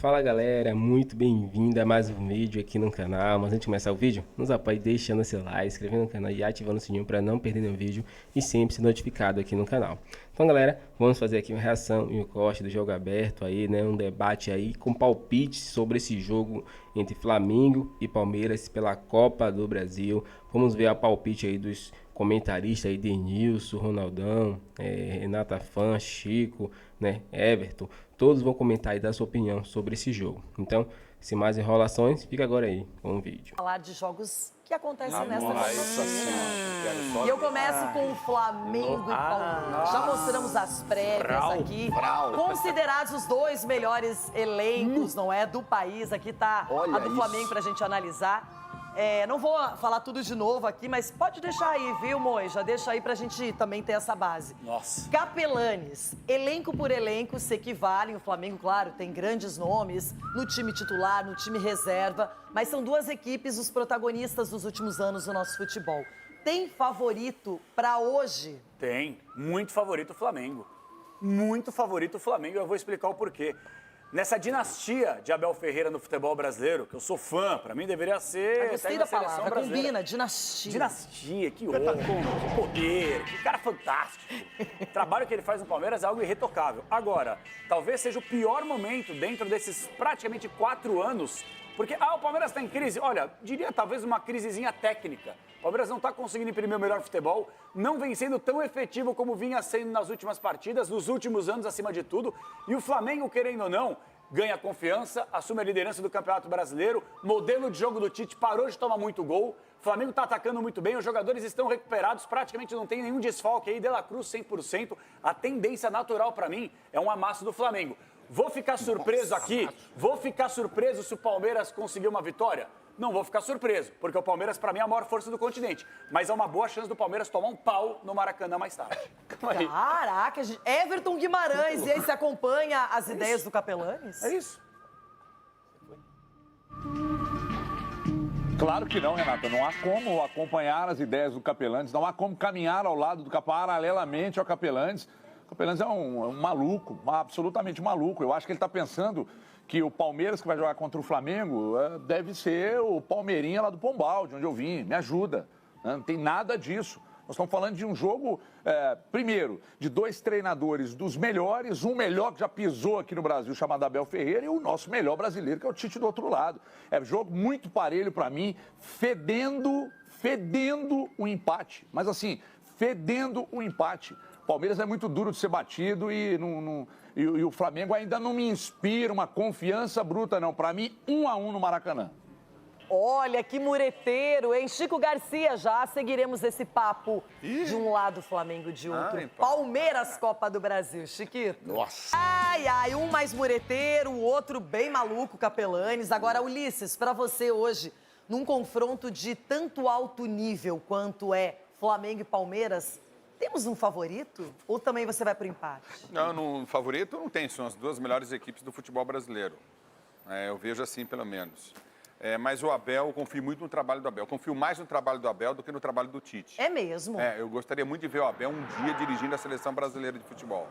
Fala galera, muito bem-vindo a mais um vídeo aqui no canal. Mas antes de começar o vídeo, nos apoie deixando seu like, inscrevendo no canal e ativando o sininho para não perder nenhum vídeo e sempre ser notificado aqui no canal. Então galera, vamos fazer aqui uma reação e um corte do jogo aberto aí, né? Um debate aí com palpites sobre esse jogo entre Flamengo e Palmeiras pela Copa do Brasil. Vamos ver a palpite aí dos comentaristas aí, Denilson, Ronaldão, Renata Fã, Chico, né, Everton. Todos vão comentar e dar sua opinião sobre esse jogo. Então, sem mais enrolações, fica agora aí com o vídeo. Falar de jogos que acontecem nesta Nossa E eu começo com o Flamengo e Palmeiras. Já mostramos as prévias aqui. Considerados os dois melhores elencos, não é, do país. Aqui tá a do Flamengo pra gente analisar. Não vou falar tudo de novo aqui, mas pode deixar aí, viu, Moi? Já deixa aí pra gente também ter essa base. Nossa. Capelanes, elenco por elenco se equivalem. O Flamengo, claro, tem grandes nomes no time titular, no time reserva, mas são duas equipes os protagonistas dos últimos anos do nosso futebol. Tem favorito pra hoje? Tem. Muito favorito o Flamengo. Muito favorito o Flamengo. Eu vou explicar o porquê. Nessa dinastia de Abel Ferreira no futebol brasileiro, que eu sou fã, pra mim deveria ser... Eu gostei da palavra, combina, dinastia. Dinastia, que honra, que poder, que cara fantástico. O trabalho que ele faz no Palmeiras é algo irretocável. Agora, talvez seja o pior momento dentro desses praticamente 4 anos, porque, o Palmeiras está em crise. Olha, diria talvez uma crisezinha técnica. O Palmeiras não está conseguindo imprimir o melhor futebol, não vem sendo tão efetivo como vinha sendo nas últimas partidas, nos últimos anos acima de tudo. E o Flamengo, querendo ou não, ganha confiança, assume a liderança do Campeonato Brasileiro, modelo de jogo do Tite parou de tomar muito gol, o Flamengo está atacando muito bem, os jogadores estão recuperados, praticamente não tem nenhum desfalque aí, De La Cruz 100%. A tendência natural para mim é um amasso do Flamengo. Vou ficar surpreso aqui? Vou ficar surpreso se o Palmeiras conseguir uma vitória? Não vou ficar surpreso, porque o Palmeiras, para mim, é a maior força do continente. Mas é uma boa chance do Palmeiras tomar um pau no Maracanã mais tarde. Caraca, Everton Guimarães, e aí você acompanha as ideias do Capelanes? É isso. Claro que não, Renata. Não há como acompanhar as ideias do Capelanes, não há como caminhar ao lado do paralelamente ao Capelanes. O Capelanes é um maluco, absolutamente maluco. Eu acho que ele está pensando que o Palmeiras, que vai jogar contra o Flamengo, deve ser o Palmeirinha lá do Pombal, de onde eu vim. Me ajuda. Não tem nada disso. Nós estamos falando de um jogo, primeiro, de 2 treinadores dos melhores, um melhor que já pisou aqui no Brasil, chamado Abel Ferreira, e o nosso melhor brasileiro, que é o Tite do outro lado. É jogo muito parelho para mim, fedendo o empate. Mas assim, fedendo o empate. O Palmeiras é muito duro de ser batido e o Flamengo ainda não me inspira uma confiança bruta, não. Para mim, 1-1 no Maracanã. Olha, que mureteiro, hein? Chico Garcia, já seguiremos esse papo de um lado Flamengo, de outro. Palmeiras, Copa do Brasil. Chiquito. Nossa. Ai, um mais mureteiro, o outro bem maluco, Capelanes. Agora, Ulisses, pra você hoje, num confronto de tanto alto nível quanto é Flamengo e Palmeiras, temos um favorito? Ou também você vai pro empate? Não, no favorito não tem. São as 2 melhores equipes do futebol brasileiro. Eu vejo assim, pelo menos. Mas o Abel, eu confio muito no trabalho do Abel. Eu confio mais no trabalho do Abel do que no trabalho do Tite. É mesmo? Eu gostaria muito de ver o Abel um dia dirigindo a seleção brasileira de futebol.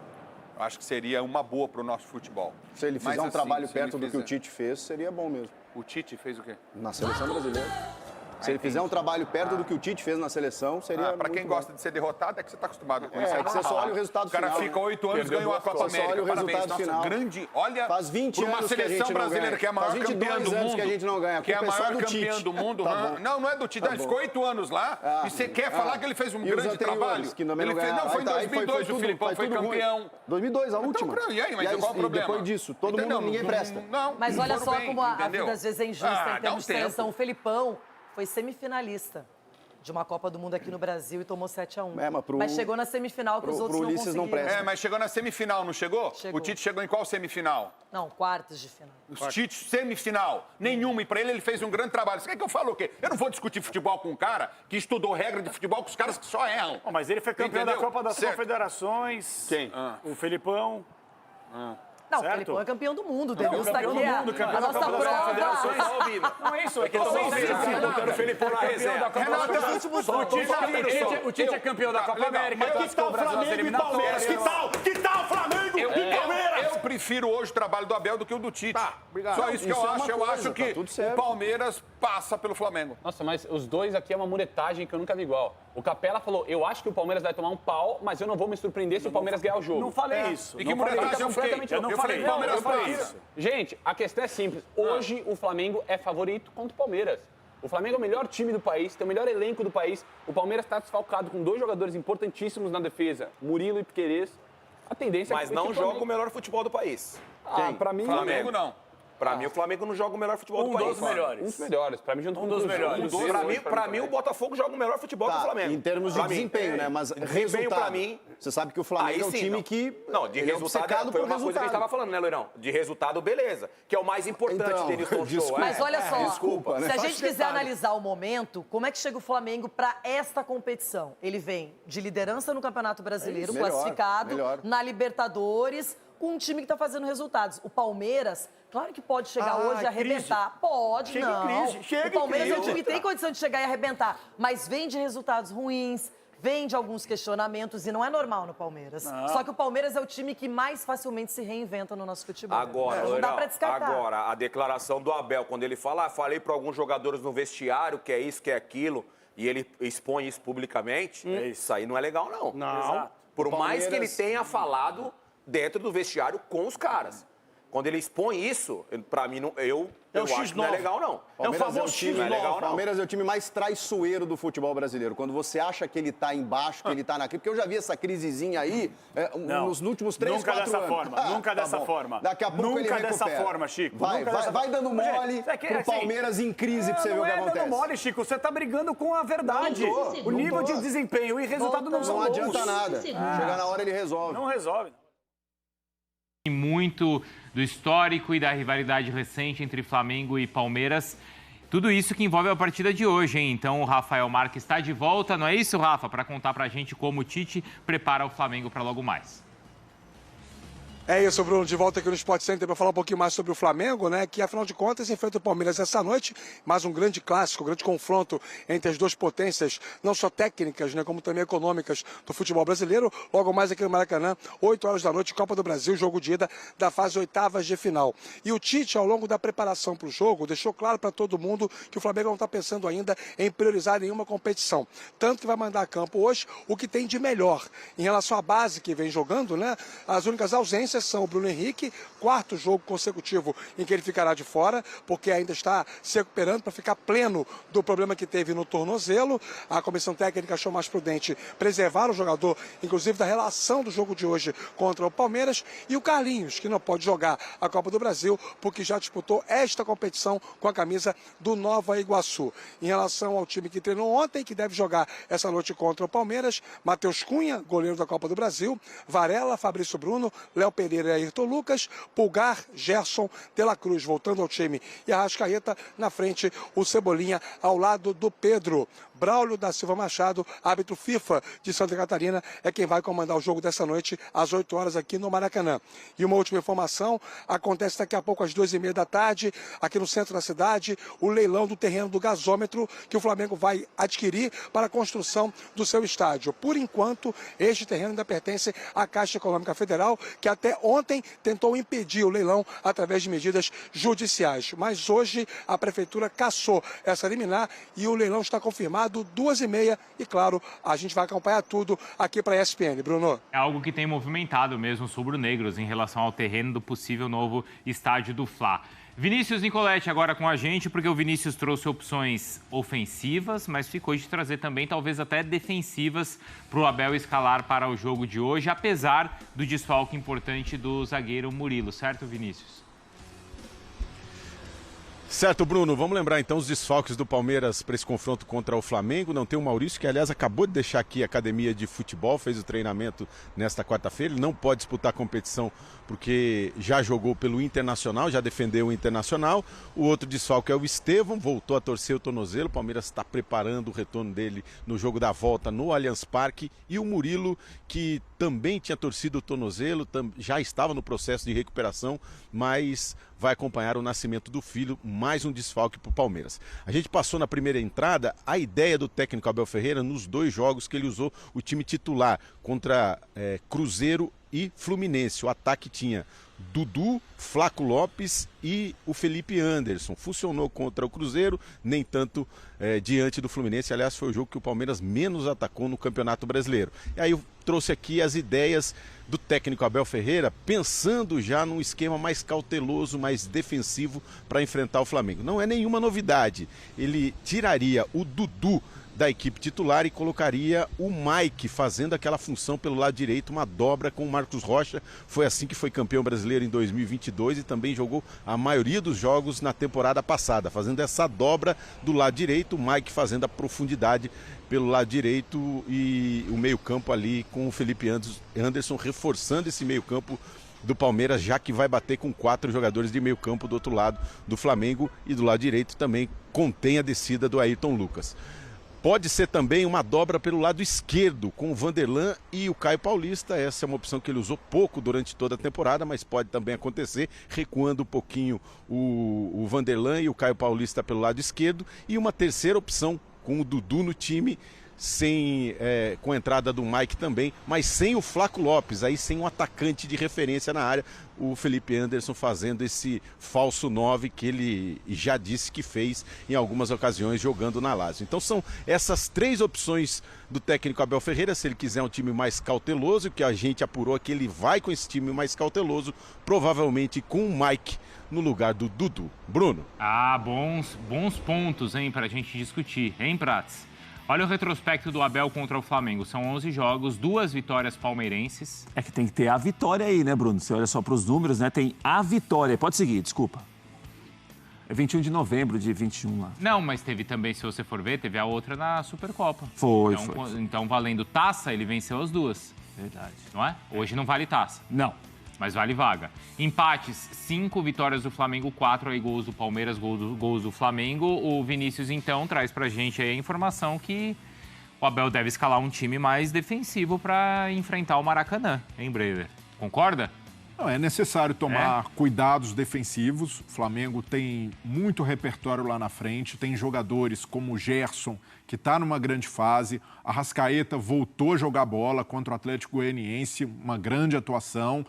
Eu acho que seria uma boa para o nosso futebol. Se ele fizer um trabalho perto do que o Tite fez, seria bom mesmo. O Tite fez o quê? Na seleção brasileira. Se ele fizer um trabalho perto do que o Tite fez na seleção, seria para quem muito gosta de ser derrotado, é que você está acostumado com isso. É que você só olha o resultado final. O cara fica 8 anos e ganhou a Copa América. Só olha o resultado final. Grande, olha, faz 20 uma anos que a seleção gente brasileira não ganha. que é a maior Faz 22 campeã do anos mundo. que a gente não ganha. Que é a maior campeã Tite. do mundo. Tá Não é do Tite. Ele ficou 8 anos lá. E você quer falar que ele fez um grande trabalho? Que também Ele fez, não, foi em 2002 o Filipão foi campeão. 2002, a última. E aí, mas qual o problema? Depois disso, todo mundo, ninguém presta. Mas olha só como a vida às vezes é injusta em termos de seleção. tempo. O Felipão foi semifinalista de uma Copa do Mundo aqui no Brasil e tomou 7-1. Mas chegou na semifinal que os outros não conseguiram. Mas chegou na semifinal, não chegou? Chegou. O Tite chegou em qual semifinal? Não, quartos de final. O Tite, semifinal. Nenhuma. E pra ele fez um grande trabalho. Você quer que eu fale o quê? Eu não vou discutir futebol com um cara que estudou regra de futebol com os caras que só erram. Mas ele foi campeão da Copa das Certo. Confederações. Quem? O Felipão. Não, Certo? o Felipão é campeão do mundo. Não, Deus tá campeão aqui. do mundo, campeão A da nossa Copa das prova. Confederações. Não é isso, é que eu tô botando o Felipão na reserva. O Tite é campeão da Copa América. Mas que tal Flamengo e Palmeiras? Que tal Flamengo e Palmeiras? prefiro hoje o trabalho do Abel do que o do Tite. Tá, obrigado. Só isso que eu acho. Eu acho que o Palmeiras passa pelo Flamengo. Nossa, mas os dois aqui é uma muretagem que eu nunca vi igual. O Capela falou, eu acho que o Palmeiras vai tomar um pau, mas eu não vou me surpreender se o Palmeiras ganhar o jogo. Não falei isso. E que muretagem eu fiquei? Eu não falei. O Palmeiras falei passa. isso. Gente, a questão é simples. Hoje o Flamengo é favorito contra o Palmeiras. O Flamengo é o melhor time do país, tem o melhor elenco do país. O Palmeiras está desfalcado com 2 jogadores importantíssimos na defesa, Murilo e Piquerez. A tendência Mas é que não joga o melhor futebol do país. Pra mim, Flamengo não. Pra mim, o Flamengo não joga o melhor futebol do país. Um dos melhores. Um dos melhores. Pra mim, junto com dos o melhores. Pra mim, o Botafogo joga o melhor futebol que o Flamengo. Em termos de Pra mim. desempenho, né? Mas Desempenho, resultado. pra mim... Você sabe que o Flamengo Aí é um sim, time não. que... Não, de ele é resultado obcecado foi por uma coisa que a gente resultado. tava falando, né, Loirão? De resultado, beleza. Que é o mais importante Então, deles no show. desculpa. Mas olha só, desculpa, né? se a Faz gente quiser detalhe. analisar o momento, como é que chega o Flamengo para esta competição? Ele vem de liderança no Campeonato Brasileiro, Melhor, classificado, melhor. na Libertadores, com um time que está fazendo resultados. O Palmeiras, claro que pode chegar hoje e arrebentar. Pode, Chega em não. crise, chega O Palmeiras em é um crise. time que tem condição de chegar e arrebentar, mas vem de resultados ruins, vem de alguns questionamentos e não é normal no Palmeiras. Só que o Palmeiras é o time que mais facilmente se reinventa no nosso futebol. Agora, não dá Loirão, para descartar. agora, a declaração do Abel, quando ele fala, falei para alguns jogadores no vestiário que é isso, que é aquilo, e ele expõe isso publicamente, isso aí não é legal, não. Exato. Por mais que ele Palmeiras- tenha falado dentro do vestiário com os caras. Quando ele expõe isso, pra mim, eu acho que não é legal, não. É o Palmeiras famoso o time, Não é legal, não. Palmeiras é o time mais traiçoeiro do futebol brasileiro. Quando você acha que ele tá embaixo, que ele tá na crise. Porque eu já vi essa crisezinha aí nos últimos 3, nunca 4 dessa anos. forma, nunca dessa bom. forma. Daqui a pouco Nunca ele recupera. dessa forma, Chico, Vai, nunca vai, dessa vai dando forma. mole Gente, isso aqui é pro assim, Palmeiras em crise pra você ver o que Não é acontece. dando mole, Chico. Você tá brigando com a verdade. Não tô, O nível não tô. de desempenho e resultado não são Não bons. adianta nada. Chegar na hora ele resolve. Não resolve. Muito do histórico e da rivalidade recente entre Flamengo e Palmeiras. Tudo isso que envolve a partida de hoje, hein? Então o Rafael Marques está de volta, não é isso, Rafa? Para contar pra gente como o Tite prepara o Flamengo para logo mais. É isso, Bruno, de volta aqui no Sport Center para falar um pouquinho mais sobre o Flamengo, né? Que afinal de contas enfrenta o Palmeiras essa noite, mais um grande clássico, um grande confronto entre as duas potências, não só técnicas, né, como também econômicas do futebol brasileiro. Logo mais aqui no Maracanã, 8 horas da noite, Copa do Brasil, jogo de ida da fase oitavas de final. E o Tite, ao longo da preparação para o jogo, deixou claro para todo mundo que o Flamengo não está pensando ainda em priorizar nenhuma competição. Tanto que vai mandar a campo hoje o que tem de melhor. Em relação à base que vem jogando, né? As únicas ausências são o Bruno Henrique, 4º jogo consecutivo em que ele ficará de fora, porque ainda está se recuperando para ficar pleno do problema que teve no tornozelo. A comissão técnica achou mais prudente preservar o jogador, inclusive da relação do jogo de hoje contra o Palmeiras, e o Carlinhos, que não pode jogar a Copa do Brasil, porque já disputou esta competição com a camisa do Nova Iguaçu. Em relação ao time que treinou ontem, que deve jogar essa noite contra o Palmeiras, Matheus Cunha, goleiro da Copa do Brasil, Varela, Fabrício Bruno, Léo Pereira e Ayrton Lucas, Pulgar, Gerson, De La Cruz voltando ao time e Arrascaeta na frente, o Cebolinha ao lado do Pedro. Braulio da Silva Machado, árbitro FIFA de Santa Catarina, é quem vai comandar o jogo dessa noite às 8 horas aqui no Maracanã. E uma última informação, acontece daqui a pouco às 2h30 da tarde, aqui no centro da cidade, o leilão do terreno do gasômetro que o Flamengo vai adquirir para a construção do seu estádio. Por enquanto, este terreno ainda pertence à Caixa Econômica Federal, que até ontem tentou impedir o leilão através de medidas judiciais. Mas hoje a Prefeitura cassou essa liminar e o leilão está confirmado 2h30 e, claro, a gente vai acompanhar tudo aqui para a ESPN. Bruno. É algo que tem movimentado mesmo os rubro-negros em relação ao terreno do possível novo estádio do Fla. Vinícius Nicoletti agora com a gente, porque o Vinícius trouxe opções ofensivas, mas ficou de trazer também talvez até defensivas para o Abel escalar para o jogo de hoje, apesar do desfalque importante do zagueiro Murilo, certo, Vinícius? Certo, Bruno. Vamos lembrar então os desfalques do Palmeiras para esse confronto contra o Flamengo. Não tem o Maurício, que aliás acabou de deixar aqui a academia de futebol, fez o treinamento nesta quarta-feira. Ele não pode disputar a competição porque já jogou pelo Internacional, já defendeu o Internacional. O outro desfalque é o Estevão, voltou a torcer o tornozelo. O Palmeiras está preparando o retorno dele no jogo da volta no Allianz Parque. E o Murilo, que também tinha torcido o tornozelo, já estava no processo de recuperação, mas vai acompanhar o nascimento do filho, mais um desfalque para o Palmeiras. A gente passou na primeira entrada a ideia do técnico Abel Ferreira nos 2 jogos que ele usou o time titular contra Cruzeiro e Fluminense. O ataque tinha Dudu, Flaco Lopes e o Felipe Anderson. Funcionou contra o Cruzeiro, nem tanto diante do Fluminense. Aliás, foi o jogo que o Palmeiras menos atacou no Campeonato Brasileiro. E aí eu trouxe aqui as ideias do técnico Abel Ferreira, pensando já num esquema mais cauteloso, mais defensivo para enfrentar o Flamengo. Não é nenhuma novidade. Ele tiraria o Dudu da equipe titular e colocaria o Mike fazendo aquela função pelo lado direito, uma dobra com o Marcos Rocha. Foi assim que foi campeão brasileiro em 2022 e também jogou a maioria dos jogos na temporada passada, fazendo essa dobra do lado direito, o Mike fazendo a profundidade pelo lado direito e o meio-campo ali com o Felipe Anderson reforçando esse meio-campo do Palmeiras, já que vai bater com 4 jogadores de meio-campo do outro lado do Flamengo, e do lado direito também contém a descida do Ayrton Lucas. Pode ser também uma dobra pelo lado esquerdo, com o Vanderlan e o Caio Paulista. Essa é uma opção que ele usou pouco durante toda a temporada, mas pode também acontecer, recuando um pouquinho o Vanderlan e o Caio Paulista pelo lado esquerdo. E uma terceira opção com o Dudu no time, com a entrada do Mike também, mas sem o Flaco Lopes, aí sem um atacante de referência na área, o Felipe Anderson fazendo esse falso 9 que ele já disse que fez em algumas ocasiões jogando na Lazio. Então são essas 3 opções do técnico Abel Ferreira. Se ele quiser um time mais cauteloso, que a gente apurou que ele vai com esse time mais cauteloso, provavelmente com o Mike no lugar do Dudu. Bruno. Bons pontos, hein, pra gente discutir, hein, Prats? Olha o retrospecto do Abel contra o Flamengo. São 11 jogos, 2 vitórias palmeirenses. É que tem que ter a vitória aí, né, Bruno? Você olha só para os números, né? Tem a vitória. Pode seguir, desculpa. É 21 de novembro de 21 lá. Não, mas teve também, se você for ver, teve a outra na Supercopa. Foi. Então, valendo taça, ele venceu as 2. Verdade. Não é? Hoje não vale taça. Não. Mas vale vaga. Empates, 5 vitórias do Flamengo, 4 aí gols do Palmeiras, gols do Flamengo. O Vinícius, então, traz pra gente aí a informação que o Abel deve escalar um time mais defensivo para enfrentar o Maracanã, hein, Brewer? Concorda? Não, é necessário tomar cuidados defensivos. O Flamengo tem muito repertório lá na frente, tem jogadores como o Gerson, que está numa grande fase. A Arrascaeta voltou a jogar bola contra o Atlético Goianiense, uma grande atuação.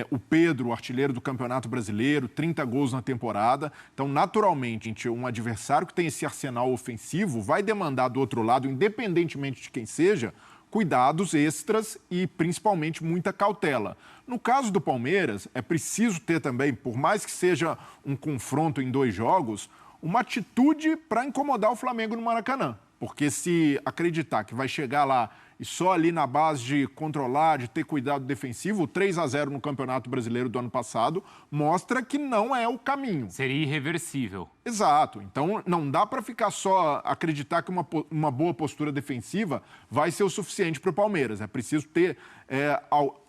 O Pedro, o artilheiro do Campeonato Brasileiro, 30 gols na temporada. Então, naturalmente, um adversário que tem esse arsenal ofensivo vai demandar do outro lado, independentemente de quem seja, cuidados extras e, principalmente, muita cautela. No caso do Palmeiras, é preciso ter também, por mais que seja um confronto em 2 jogos, uma atitude para incomodar o Flamengo no Maracanã. Porque se acreditar que vai chegar lá e só ali na base de controlar, de ter cuidado defensivo, o 3-0 no Campeonato Brasileiro do ano passado mostra que não é o caminho. Seria irreversível. Exato. Então, não dá para ficar só acreditar que uma boa postura defensiva vai ser o suficiente para o Palmeiras. É preciso ter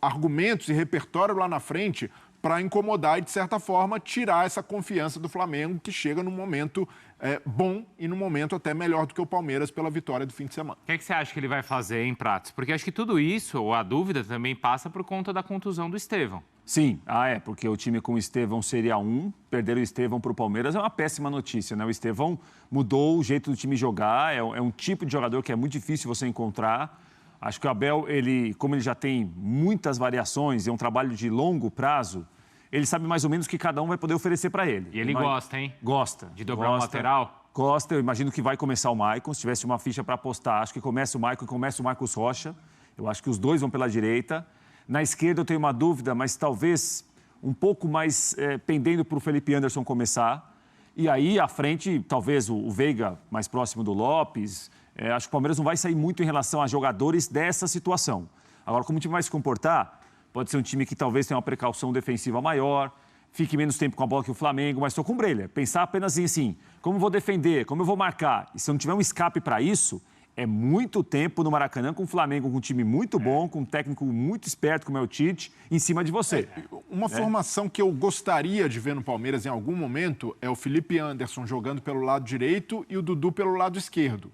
argumentos e repertório lá na frente para incomodar e, de certa forma, tirar essa confiança do Flamengo, que chega num momento bom e num momento até melhor do que o Palmeiras pela vitória do fim de semana. O que você acha que ele vai fazer, hein, Pratos? Porque acho que tudo isso, ou a dúvida, também passa por conta da contusão do Estevão. Sim, porque o time com o Estevão seria perder o Estevão para o Palmeiras é uma péssima notícia, né? O Estevão mudou o jeito do time jogar, é um tipo de jogador que é muito difícil você encontrar. Acho que o Abel, como ele já tem muitas variações e é um trabalho de longo prazo, ele sabe mais ou menos o que cada um vai poder oferecer para ele. E ele gosta, hein? Gosta. De dobrar o lateral? Gosta. Eu imagino que vai começar o Maicon. Se tivesse uma ficha para apostar, acho que começa o Maicon e começa o Marcos Rocha. Eu acho que os dois vão pela direita. Na esquerda eu tenho uma dúvida, mas talvez um pouco mais pendendo para o Felipe Anderson começar. E aí, à frente, talvez o Veiga mais próximo do Lopes. Acho que o Palmeiras não vai sair muito em relação a jogadores dessa situação. Agora, como o time vai se comportar, pode ser um time que talvez tenha uma precaução defensiva maior, fique menos tempo com a bola que o Flamengo, mas estou com Breler. Pensar apenas em, assim, como eu vou defender, como eu vou marcar. E se eu não tiver um escape para isso, é muito tempo no Maracanã com o Flamengo, com um time muito bom, com um técnico muito esperto como é o Tite, em cima de você. Uma formação que eu gostaria de ver no Palmeiras em algum momento é o Felipe Anderson jogando pelo lado direito e o Dudu pelo lado esquerdo.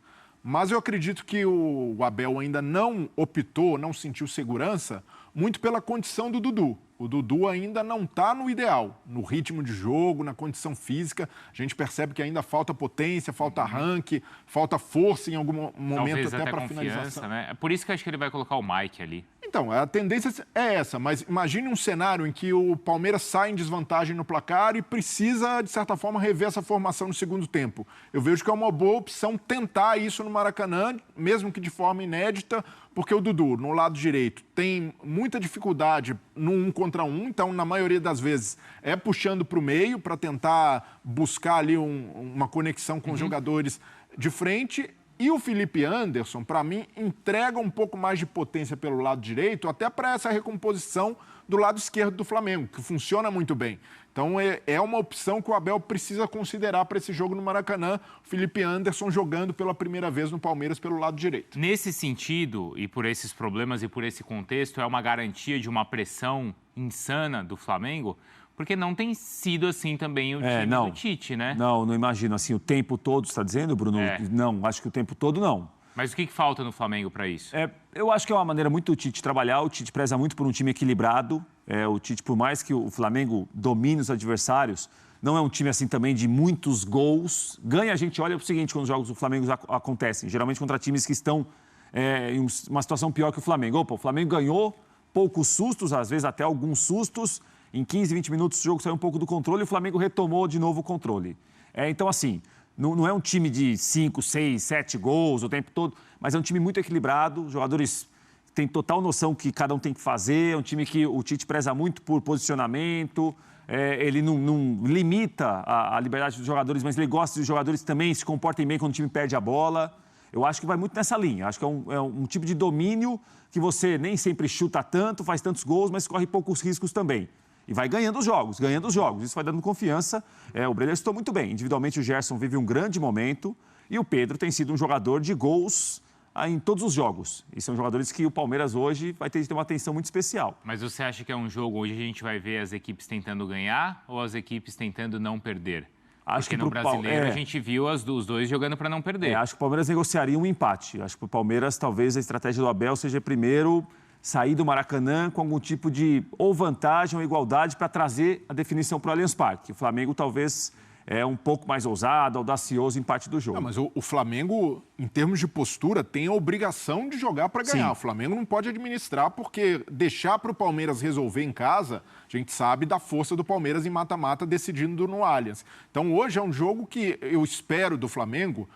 Mas eu acredito que o Abel ainda não optou, não sentiu segurança, muito pela condição do Dudu. O Dudu ainda não está no ideal, no ritmo de jogo, na condição física. A gente percebe que ainda falta potência, falta arranque, falta força em algum momento. Talvez até para confiança, finalização. Né? É por isso que eu acho que ele vai colocar o Mike ali. Então, a tendência é essa, mas imagine um cenário em que o Palmeiras sai em desvantagem no placar e precisa, de certa forma, rever essa formação no segundo tempo. Eu vejo que é uma boa opção tentar isso no Maracanã, mesmo que de forma inédita, porque o Dudu, no lado direito, tem muita dificuldade no 1 contra 1, então, na maioria das vezes, é puxando para o meio para tentar buscar ali uma conexão com os jogadores de frente. E o Felipe Anderson, para mim, entrega um pouco mais de potência pelo lado direito, até para essa recomposição do lado esquerdo do Flamengo, que funciona muito bem. Então, é uma opção que o Abel precisa considerar para esse jogo no Maracanã, o Felipe Anderson jogando pela primeira vez no Palmeiras pelo lado direito. Nesse sentido, e por esses problemas e por esse contexto, é uma garantia de uma pressão insana do Flamengo? Porque não tem sido assim também o time do Tite, né? Não imagino. Assim, o tempo todo, você está dizendo, Bruno? Não, acho que o tempo todo não. Mas o que falta no Flamengo para isso? Eu acho que é uma maneira muito do Tite trabalhar. O Tite preza muito por um time equilibrado. O Tite, por mais que o Flamengo domine os adversários, não é um time assim também de muitos gols. Ganha, a gente olha para o seguinte, quando os jogos do Flamengo acontecem. Geralmente contra times que estão em uma situação pior que o Flamengo. O Flamengo ganhou, poucos sustos, às vezes até alguns sustos. Em 15, 20 minutos o jogo saiu um pouco do controle e o Flamengo retomou de novo o controle. Então, assim, não é um time de 5, 6, 7 gols o tempo todo, mas é um time muito equilibrado. Os jogadores têm total noção que cada um tem que fazer. É um time que o Tite preza muito por posicionamento. Ele não limita a liberdade dos jogadores, mas ele gosta que os jogadores também se comportem bem quando o time perde a bola. Eu acho que vai muito nessa linha. Acho que é um tipo de domínio que você nem sempre chuta tanto, faz tantos gols, mas corre poucos riscos também. E vai ganhando os jogos. Isso vai dando confiança. O Brenner estou muito bem. Individualmente, o Gerson vive um grande momento e o Pedro tem sido um jogador de gols em todos os jogos. E são jogadores que o Palmeiras hoje vai ter de ter uma atenção muito especial. Mas você acha que é um jogo onde a gente vai ver as equipes tentando ganhar ou as equipes tentando não perder? Porque no Brasileiro a gente viu os dois jogando para não perder. Acho que o Palmeiras negociaria um empate. Acho que o Palmeiras, talvez a estratégia do Abel seja primeiro sair do Maracanã com algum tipo de ou vantagem ou igualdade para trazer a definição para o Allianz Parque. O Flamengo talvez é um pouco mais ousado, audacioso em parte do jogo. Mas o Flamengo, em termos de postura, tem a obrigação de jogar para ganhar. Sim. O Flamengo não pode administrar, porque deixar para o Palmeiras resolver em casa, a gente sabe da força do Palmeiras em mata-mata decidindo no Allianz. Então hoje é um jogo que eu espero do Flamengo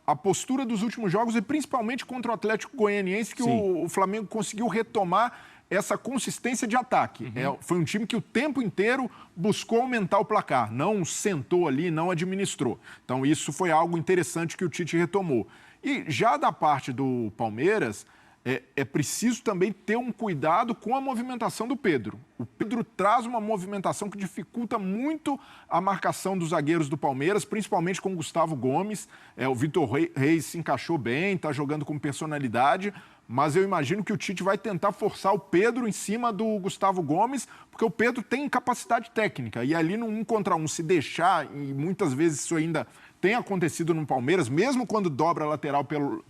a postura dos últimos jogos e principalmente contra o Atlético Goianiense, que o Flamengo conseguiu retomar essa consistência de ataque. Foi um time que o tempo inteiro buscou aumentar o placar, não sentou ali, não administrou. Então isso foi algo interessante que o Tite retomou. E já da parte do Palmeiras, é preciso também ter um cuidado com a movimentação do Pedro. O Pedro traz uma movimentação que dificulta muito a marcação dos zagueiros do Palmeiras, principalmente com o Gustavo Gomes. O Vitor Reis se encaixou bem, está jogando com personalidade, mas eu imagino que o Tite vai tentar forçar o Pedro em cima do Gustavo Gomes, porque o Pedro tem capacidade técnica. E ali no 1 contra 1, se deixar, e muitas vezes isso ainda tem acontecido no Palmeiras, mesmo quando dobra a lateral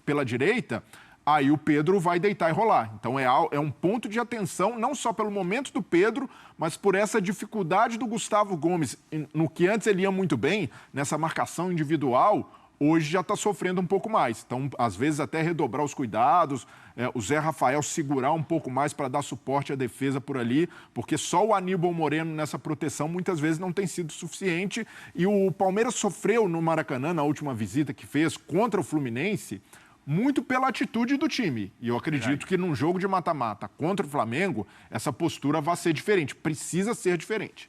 pela direita, aí o Pedro vai deitar e rolar. Então é um ponto de atenção, não só pelo momento do Pedro, mas por essa dificuldade do Gustavo Gomes. No que antes ele ia muito bem, nessa marcação individual, hoje já está sofrendo um pouco mais. Então, às vezes, até redobrar os cuidados, o Zé Rafael segurar um pouco mais para dar suporte à defesa por ali, porque só o Aníbal Moreno nessa proteção muitas vezes não tem sido suficiente. E o Palmeiras sofreu no Maracanã, na última visita que fez contra o Fluminense, muito pela atitude do time. E eu acredito que num jogo de mata-mata contra o Flamengo, essa postura vai ser diferente. Precisa ser diferente.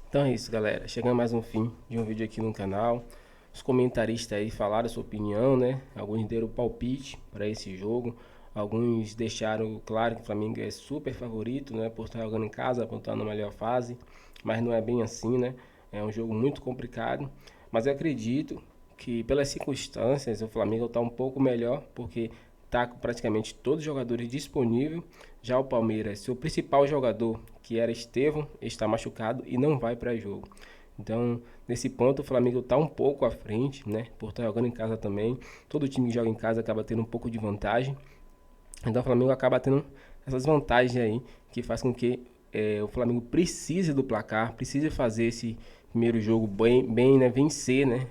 Então é isso, galera. Chegando mais um fim de um vídeo aqui no canal. Os comentaristas aí falaram a sua opinião, né? Alguns deram palpite para esse jogo. Alguns deixaram claro que o Flamengo é super favorito, né? Por estar jogando em casa, por estar na melhor fase. Mas não é bem assim, né? É um jogo muito complicado. Mas eu acredito que pelas circunstâncias o Flamengo está um pouco melhor, porque está com praticamente todos os jogadores disponíveis. Já o Palmeiras, seu principal jogador, que era Estevão, está machucado e não vai para jogo. Então, nesse ponto, o Flamengo está um pouco à frente, né? Por estar jogando em casa também. Todo time que joga em casa acaba tendo um pouco de vantagem. Então, o Flamengo acaba tendo essas vantagens aí, que faz com que o Flamengo precise do placar, precise fazer esse primeiro jogo bem, né? Vencer, né?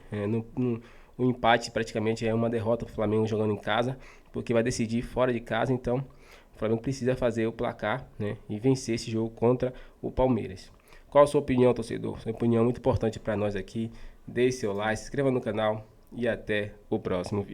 O empate praticamente é uma derrota para o Flamengo jogando em casa, porque vai decidir fora de casa. Então, O Flamengo precisa fazer o placar, né, e vencer esse jogo contra o Palmeiras. Qual a sua opinião, torcedor? Sua opinião é muito importante para nós aqui. Deixe seu like, se inscreva no canal e até o próximo vídeo.